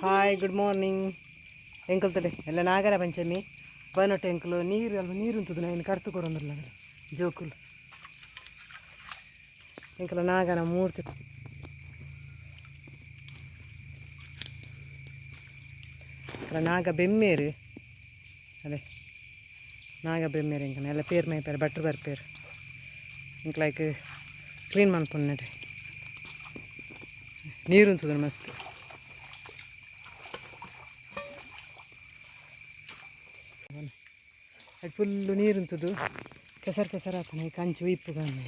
hi good morning ಎಂಕಲ್ ತಡೆ ಎಲ್ಲ ನಾಗರ ಪಂಚಮಿ ಬನೊಟ್ಟೆ ಎಂಕಲು ನೀರು ಅಲ್ವ ನೀರು ಉಂಟು ನಾನು ಕರ್ತು ಕೊಡೋದಿಲ್ಲ ಜೋಕುಲು ಎಂಕಲ ನಾಗರ ಮೂರ್ತಿ ನಾಗ ಬೆಮ್ಮೇರು ಅದೇ ನಾಗ ಬೆಮ್ಮೇರು ಎಂಕನ ಎಲ್ಲ ಪೇರು ಮೈಪೇರು ಬಟ್ರು ಬರ್ಪೇರು ಇಂಕ್ಲೈಕ್ ಕ್ಲೀನ್ ಮಾಡ್ಕೊಂಡೆ ನೀರು ಉಂಟು ಮಸ್ತ್ ಅದು ಫುಲ್ಲು ನೀರು ಉಂಟದು ಕೆಸರು ಕೆಸರು ಹಾಕೋಣ ಕಂಚು ಇಪ್ಪು ಬನ್ನಿ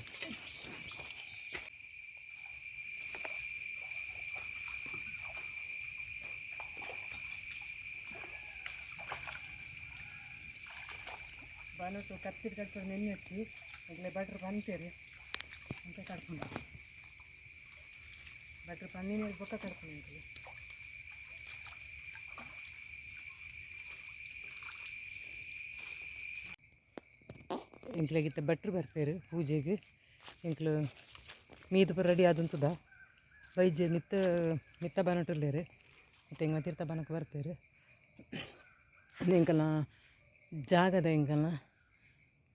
ಬನಟ್ಟು ಕತ್ತಿರಿ ಕಟ್ಕೊಂಡು ನೆನ್ನೆ ಹಚ್ಚಿ ಈಗಲೇ ಬಟ್ರು ಬಂತೇರಿ ಅಂತ ಕಟ್ಕೊಂಡು ಬಟ್ರು ಪನ್ನಿನ ಬೊಕ್ಕ ಕಟ್ಕೊಂಡು ಎಂಕ್ಲಾಗಿತ್ತ ಭಟ್ರು ಬರ್ಪೇರು ಪೂಜೆಗೆ ಎಂಕ್ಲು ಮೀದು ರೆಡಿ ಆದಂತದ ವೈದ್ಯ ಮಿತ್ತ ಬನಟುಲ್ಲೇರು ಮತ್ತು ಎಂಗ ತೀರ್ಥ ಬನಕ್ಕೆ ಬರ್ಪೇರು ಎಂಕಲ್ನ ಜಾಗದ ಎಂಕಲ್ನ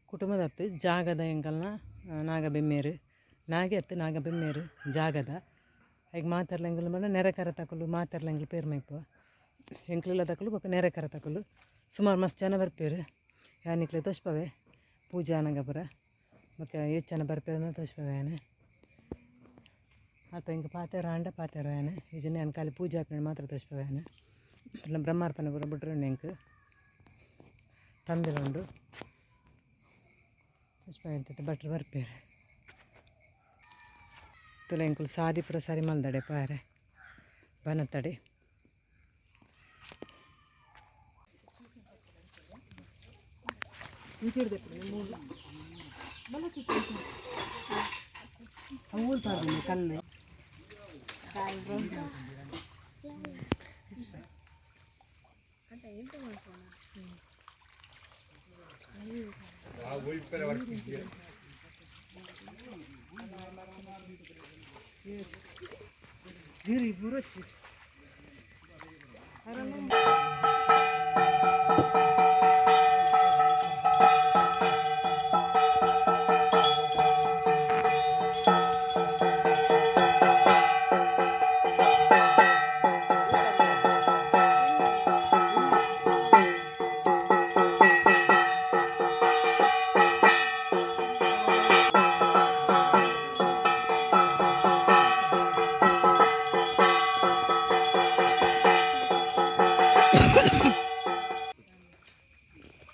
ಕುಟುಂಬದ ಹತ್ತು ಜಾಗದ ಎಂಕಲ್ನ ನಾಗ ಬೆಮ್ಮೇರು ನಾಗೆ ಹತ್ತು ನಾಗ ಬೆಮ್ಮೇರು ಜಾಗದ ಈಗ ಮಾತಾಡ್ಲಂಗಿಲ್ಲ ಬಂದ ನೆರೆಕರ ತಕೊಲು ಮಾತಾಡ್ಲಂಗಿಲ್ಲ ಪೇರು ಮೈಪು ಎಂಕ್ಲೆಲ್ಲ ತಕೊಲು ಬೊಕ್ಕ ನೆರೆಕರ ತಕೊಲು ಸುಮಾರು ಮಸ್ತ್ ಜನ ಬರ್ಪೇರು ಯಾನಿಕ್ಲೆ ತೋಷ್ಪವೆ ಪೂಜೆ ಅನಗಪುರ ಮತ್ತು ಎಷ್ಟು ಜನ ಬರ್ಪೇರು ತೋಷ್ಪವೇನೆ ಆತ ಹಿಂಗೆ ಪಾತೆರ ಪಾತೆರವೇನೆ ಈ ಜನ ನಾನು ಖಾಲಿ ಪೂಜೆ ಹಾಕೊಂಡು ಮಾತ್ರ ತೋಷ್ಪವೇನೆ ಇಲ್ಲ ಬ್ರಹ್ಮಾರ್ಪಣೆ ಪೂರ ಬಿಟ್ರು ಎಂಕ್ ತಂದಿರುಂಡು ತೋಷ್ಪವೆ ಅಂತ ಭಟ್ರು ಬರ್ಪೇರು ತುಲ ಎಂಕುಲು ಸಾದಿ ಪುರ ಸರಿ ಮಲ್ದಡೆ ಪಾರೆ ಬನತಡೆ ಊರು ಪಾರ್ದು ಕಲ್ಲು ಗಿರಿ ಬುರಚ್ಚಿ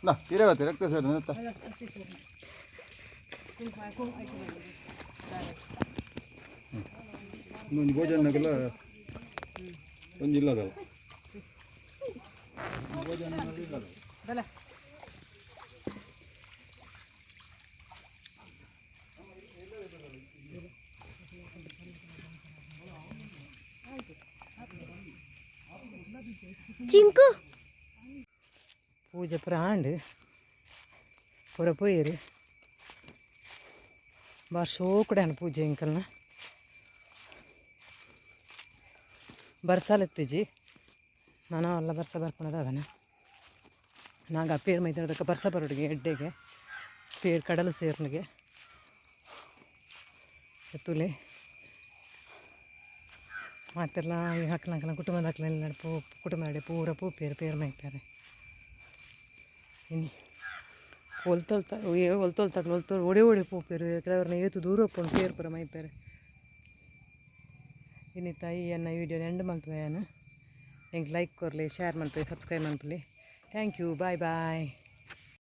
ना तिरे होते रक्त सर नता नुन भोजन नगला पंजिला दल भोजन नगला दल चिंकू पूजा पूरा आंड पूरा पोयरी बार शोकड़े पूजे इंकलना ಬರ್ಸಲೆತ್ತಿಜಿ ನಾನು ಎಲ್ಲ ಬರ್ಸ ಬರ್ಕೊಳೋದು ಅದನ್ನು ನಾಗ ಪೇರು ಮೈದಾನದಕ್ಕೆ ಬರ್ಸ ಬರೋಡಿಗೆ ಎಡ್ಡೆಗೆ ಪೇರು ಕಡಲು ಸೇರ್ನಿಗೆ ಎತ್ತುಲೆ ಮತ್ತೆಲ್ಲ ಈ ಹಾಕ್ಲಂಕಲ ಕುಟುಂಬದ ಹಾಕ್ಲೆಲ್ಲ ಕುಟುಂಬ ಪೂರ ಪೂ ಪೇರು ಮೈತಾರೆ ಇನ್ನು ಹೊಲ್ತೊಲ್ತಾಗ್ಲು ಒಡೆ ಪೂಪೇರು ಕೆಲವ್ರನ್ನ ಏತು ದೂರ ಹೋಗ್ಕೊಂಡು ಪೇರು ಪೂರ ಮೈಪೇರು ಇನ್ನಿತ್ತ ಈ ಅನ್ನ ವೀಡಿಯೋನ ಎಂಡ್ ಮಾಡ್ತೇವೆ ನಾನು ಹೆಂಗೆ ಲೈಕ್ ಕೊರಲಿ ಶೇರ್ ಮಾಡ್ತೀವಿ ಸಬ್ಸ್ಕ್ರೈಬ್ ಮಾಡ್ತೀವಿ ಥ್ಯಾಂಕ್ ಯು ಬಾಯ್ ಬಾಯ್